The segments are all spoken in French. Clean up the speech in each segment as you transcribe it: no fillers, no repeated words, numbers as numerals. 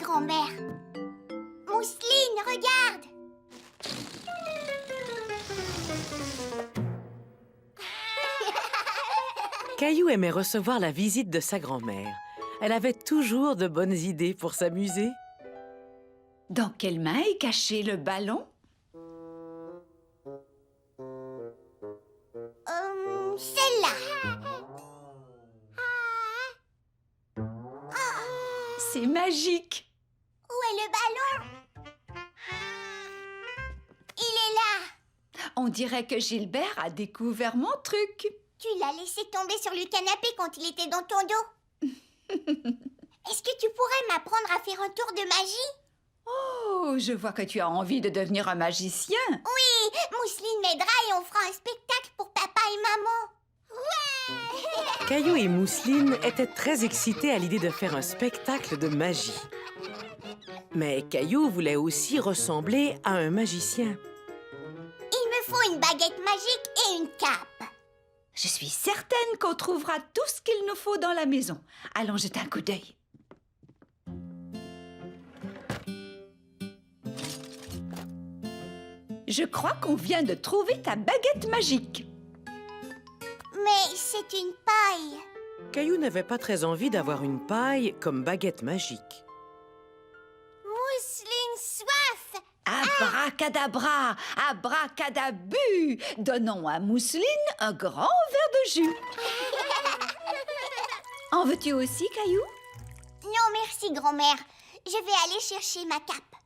grand-mère. Mousseline, regarde! Caillou aimait recevoir la visite de sa grand-mère. Elle avait toujours de bonnes idées pour s'amuser. Dans quelle main est caché le ballon? Celle-là. C'est magique! Où est le ballon? Il est là. On dirait que Gilbert a découvert mon truc. Tu l'as laissé tomber sur le canapé quand il était dans ton dos. Est-ce que tu pourrais m'apprendre à faire un tour de magie? Oh, je vois que tu as envie de devenir un magicien. Oui, Mousseline m'aidera et on fera un spectacle pour papa et maman. Ouais! Caillou et Mousseline étaient très excités à l'idée de faire un spectacle de magie. Mais Caillou voulait aussi ressembler à un magicien. Il me faut une baguette magique et une cape. Je suis certaine qu'on trouvera tout ce qu'il nous faut dans la maison. Allons jeter un coup d'œil. Je crois qu'on vient de trouver ta baguette magique. Mais c'est une paille. Caillou n'avait pas très envie d'avoir une paille comme baguette magique. Mousseline soif. Abracadabra, abracadabu. Donnons à Mousseline un grand verre de jus. En veux-tu aussi, Caillou? Non, merci, grand-mère. Je vais aller chercher ma cape.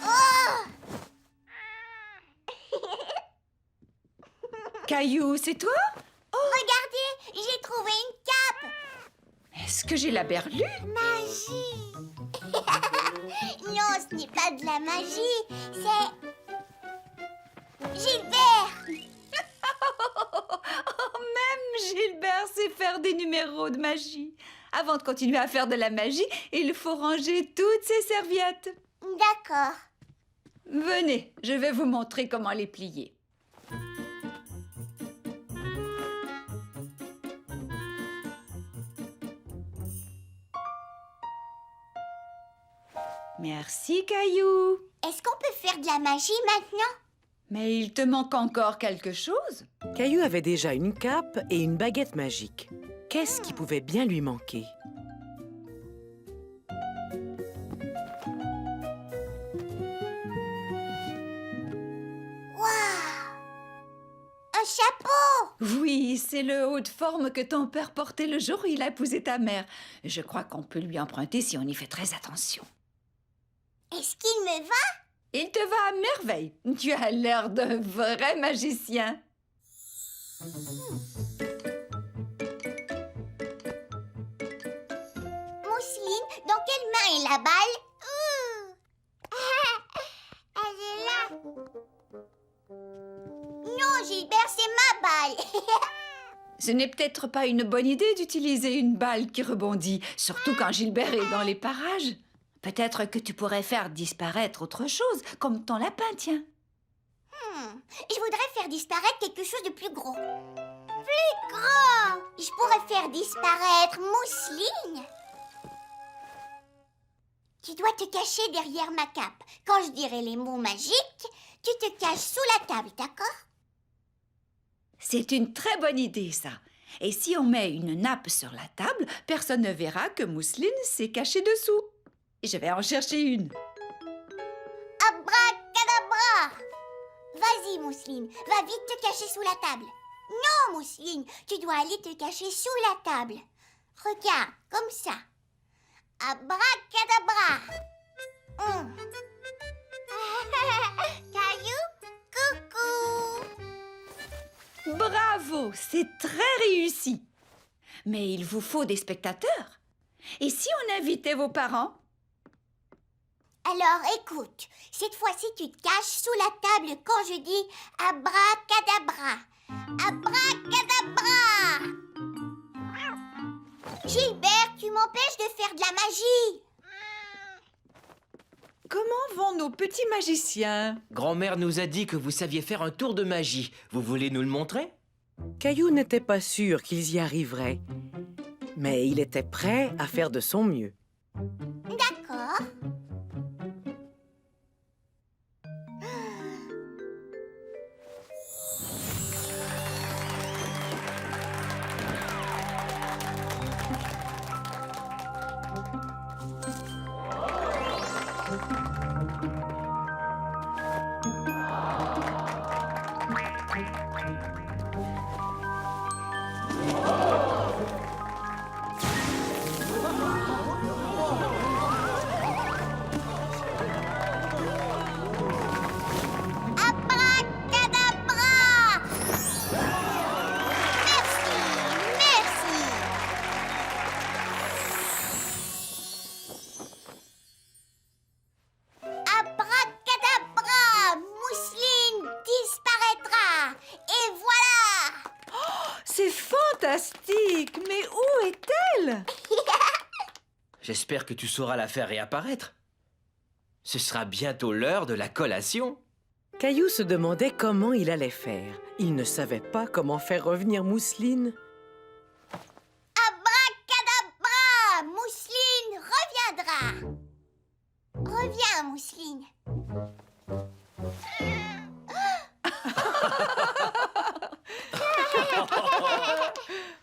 Oh! Caillou, c'est toi? Regardez, j'ai trouvé une cape. Est-ce que j'ai la berlue? Magie. Non, ce n'est pas de la magie, c'est... Gilbert. Oh, même Gilbert sait faire des numéros de magie. Avant de continuer à faire de la magie, il faut ranger toutes ses serviettes. D'accord. Venez, je vais vous montrer comment les plier. Merci, Caillou. Est-ce qu'on peut faire de la magie maintenant? Mais il te manque encore quelque chose? Caillou avait déjà une cape et une baguette magique. Qu'est-ce qui pouvait bien lui manquer? Waouh! Un chapeau! Oui, c'est le haut de forme que ton père portait le jour où il a épousé ta mère. Je crois qu'on peut lui emprunter si on y fait très attention. Est-ce qu'il me va? Il te va à merveille. Tu as l'air d'un vrai magicien. Mousseline, dans quelle main est la balle? Elle est là. Non, Gilbert, c'est ma balle. Ce n'est peut-être pas une bonne idée d'utiliser une balle qui rebondit, surtout quand Gilbert est dans les parages. Peut-être que tu pourrais faire disparaître autre chose, comme ton lapin, tiens. Je voudrais faire disparaître quelque chose de plus gros. Plus grand! Je pourrais faire disparaître Mousseline. Tu dois te cacher derrière ma cape. Quand je dirai les mots magiques, tu te caches sous la table, d'accord? C'est une très bonne idée, ça. Et si on met une nappe sur la table, personne ne verra que Mousseline s'est cachée dessous. Je vais en chercher une. Abracadabra! Vas-y, Mousseline, va vite te cacher sous la table. Non, Mousseline, tu dois aller te cacher sous la table. Regarde, comme ça. Abracadabra! Caillou, coucou! Bravo, c'est très réussi. Mais il vous faut des spectateurs. Et si on invitait vos parents? Alors, écoute, cette fois-ci, tu te caches sous la table quand je dis abracadabra. Abracadabra! Gilbert, tu m'empêches de faire de la magie. Comment vont nos petits magiciens? Grand-mère nous a dit que vous saviez faire un tour de magie. Vous voulez nous le montrer? Caillou n'était pas sûr qu'ils y arriveraient. Mais il était prêt à faire de son mieux. D'accord. Abracadabra! Merci, merci. Abracadabra! Mousseline disparaîtra. Et voilà! C'est fantastique! Mais où est-elle? J'espère que tu sauras la faire réapparaître. Ce sera bientôt l'heure de la collation. Caillou se demandait comment il allait faire. Il ne savait pas comment faire revenir Mousseline. Abracadabra! Mousseline reviendra. Reviens, Mousseline.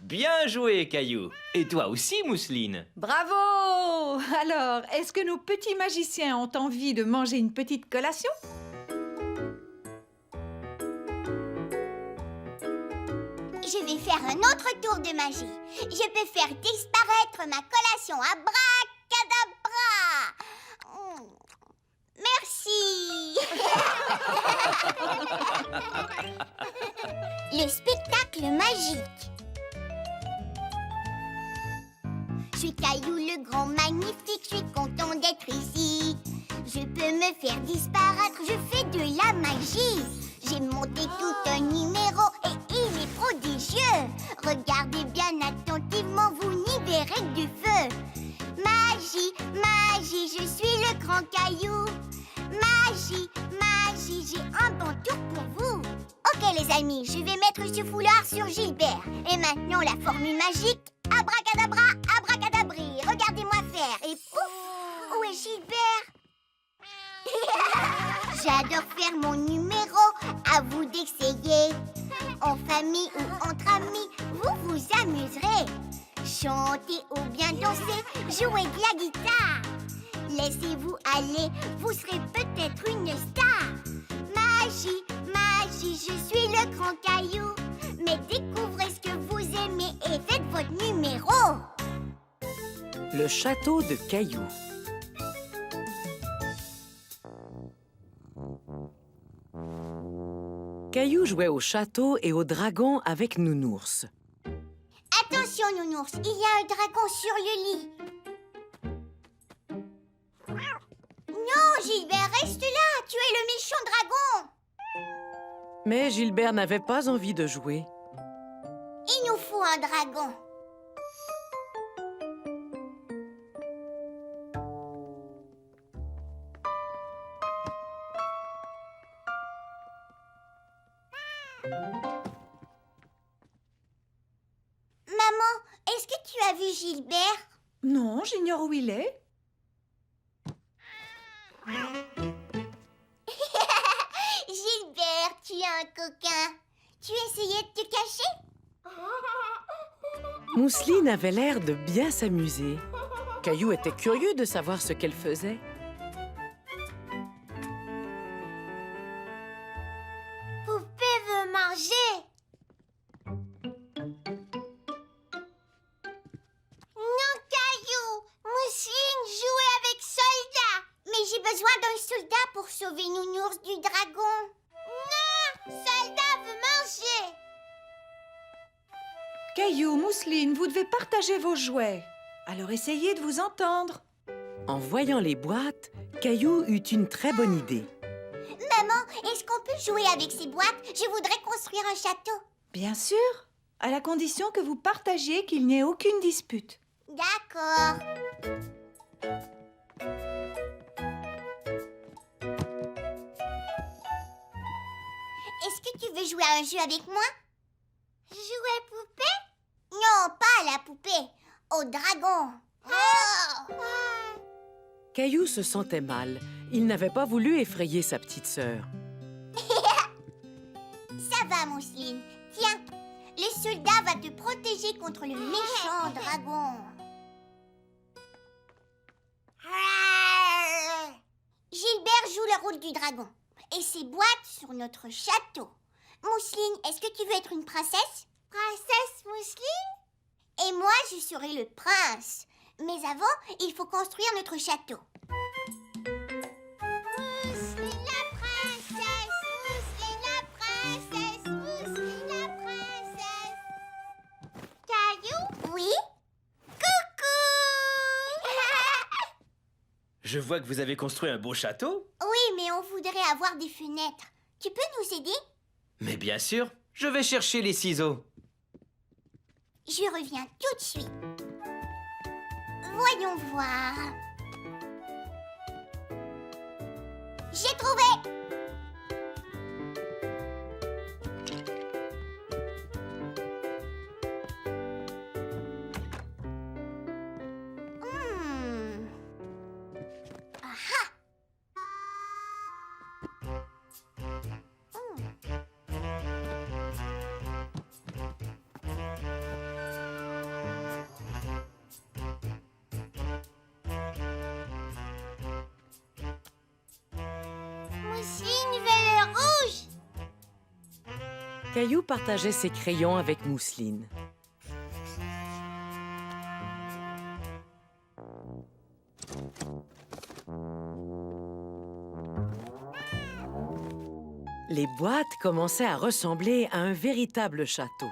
Bien joué, Caillou. Et toi aussi, Mousseline. Bravo! Alors, est-ce que nos petits magiciens ont envie de manger une petite collation? Je vais faire un autre tour de magie. Je peux faire disparaître ma collation. Abracadabra! Merci. Le spectacle magique. Je suis Caillou le grand magnifique, je suis content d'être ici. Je peux me faire disparaître, je fais de la magie. J'ai monté tout un numéro et il est prodigieux. Regardez bien attentivement, vous n'y verrez que du feu. Magie, magie, je suis le grand Caillou. Magie, magie, j'ai un bon tour pour vous. Ok les amis, je vais mettre ce foulard sur Gilbert. Et maintenant la formule magique. Abracadabra, abracadabri. Regardez-moi faire. Et pouf, où est Gilbert? J'adore faire mon numéro. À vous d'essayer. En famille ou entre amis, vous vous amuserez. Chantez ou bien danser, jouez de la guitare. Laissez-vous aller, vous serez peut-être une star. Magie, magie, je suis le grand Caillou. Mais découvrez ce que vous aimez et faites votre numéro. Le château de Caillou. Caillou jouait au château et au dragon avec Nounours. Attention, Nounours, il y a un dragon sur le lit. Non, Gilbert, reste là. Tu es le méchant dragon. Mais Gilbert n'avait pas envie de jouer. Il nous faut un dragon. Maman, est-ce que tu as vu Gilbert? Non, j'ignore où il est. Gilbert, tu es un coquin. Tu essayais de te cacher? Mousseline avait l'air de bien s'amuser. Caillou était curieux de savoir ce qu'elle faisait. Poupée veut manger. Non, Caillou. Mousseline jouait avec Soldat. Mais j'ai besoin d'un soldat pour sauver Nounours du dragon. Non, Soldat veut manger. Caillou, Mousseline, vous devez partager vos jouets. Alors essayez de vous entendre. En voyant les boîtes, Caillou eut une très bonne idée. Maman, est-ce qu'on peut jouer avec ces boîtes? Je voudrais construire un château. Bien sûr, à la condition que vous partagiez qu'il n'y ait aucune dispute. D'accord. Est-ce que tu veux jouer à un jeu avec moi? Jouer poupée? Non, pas à la poupée. au dragon. Caillou se sentait mal. Il n'avait pas voulu effrayer sa petite sœur. Ça va, Mousseline. Tiens, le soldat va te protéger contre le méchant dragon. Gilbert joue le rôle du dragon et ses boîtes sur notre château. Mousseline, est-ce que tu veux être une princesse? Princesse Mousseline? Et moi, je serai le prince. Mais avant, il faut construire notre château. Mousseline la princesse, Mousseline la princesse, Mousseline la princesse. Caillou? Oui? Coucou! Je vois que vous avez construit un beau château. Oui, mais on voudrait avoir des fenêtres. Tu peux nous aider? Mais bien sûr, je vais chercher les ciseaux. Je reviens tout de suite. Voyons voir. J'ai trouvé! Aha! Mousseline veut le rouge. Caillou partageait ses crayons avec Mousseline. Les boîtes commençaient à ressembler à un véritable château.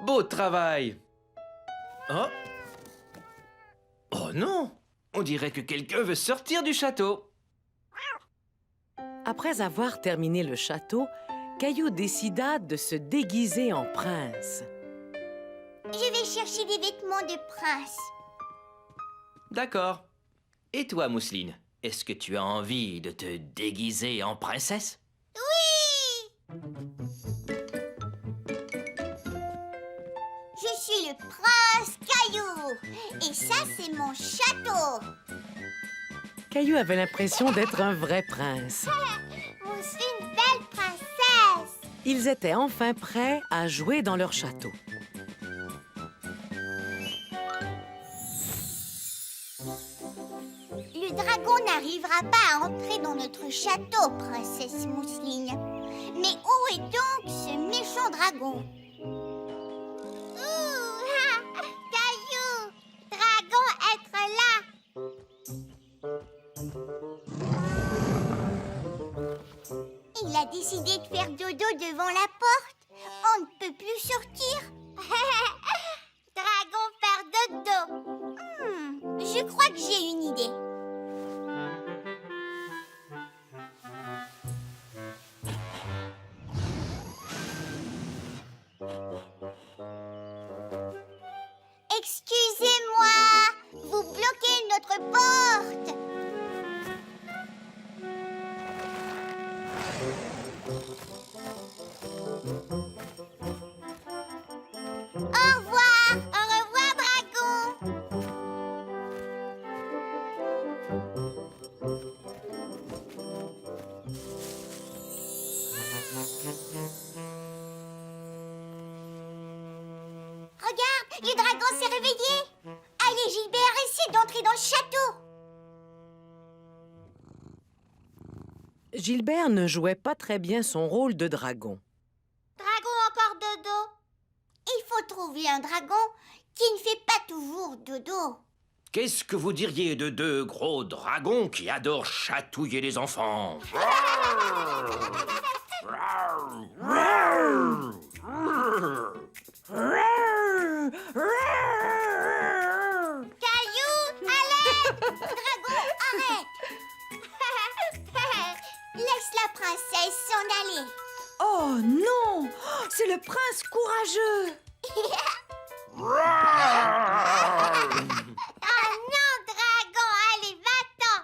Beau travail. Oh. Oh non. On dirait que quelqu'un veut sortir du château. Après avoir terminé le château, Caillou décida de se déguiser en prince. Je vais chercher des vêtements de prince. D'accord. Et toi, Mousseline, est-ce que tu as envie de te déguiser en princesse? Oui! Je suis le prince Caillou. Et ça, c'est mon château. Caillou avait l'impression d'être un vrai prince. Mousseline, belle princesse. Ils étaient enfin prêts à jouer dans leur château. Le dragon n'arrivera pas à entrer dans notre château, princesse Mousseline. Mais où est donc ce méchant dragon? Ouh, Caillou! Dragon, être là! Il a décidé de faire dodo devant la porte. On ne peut plus sortir. Dragon faire dodo. Je crois que j'ai une idée. Excusez-moi, vous bloquez notre porte. Au revoir, dragon. Regarde, le dragon s'est réveillé. Allez, Gilbert, essaie d'entrer dans le château. Gilbert ne jouait pas très bien son rôle de dragon. Dragon encore dodo. Il faut trouver un dragon qui ne fait pas toujours dodo. Qu'est-ce que vous diriez de deux gros dragons qui adorent chatouiller les enfants? Caillou, à l'aide! Dragon, arrête! Laisse la princesse s'en aller. Oh non! C'est le prince courageux! Oh non, dragon, allez, va-t'en!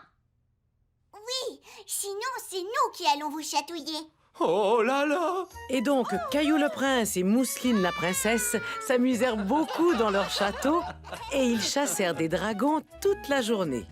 Oui, sinon c'est nous qui allons vous chatouiller. Oh là là! Et donc, Caillou le prince et Mousseline la princesse s'amusèrent beaucoup dans leur château et ils chassèrent des dragons toute la journée.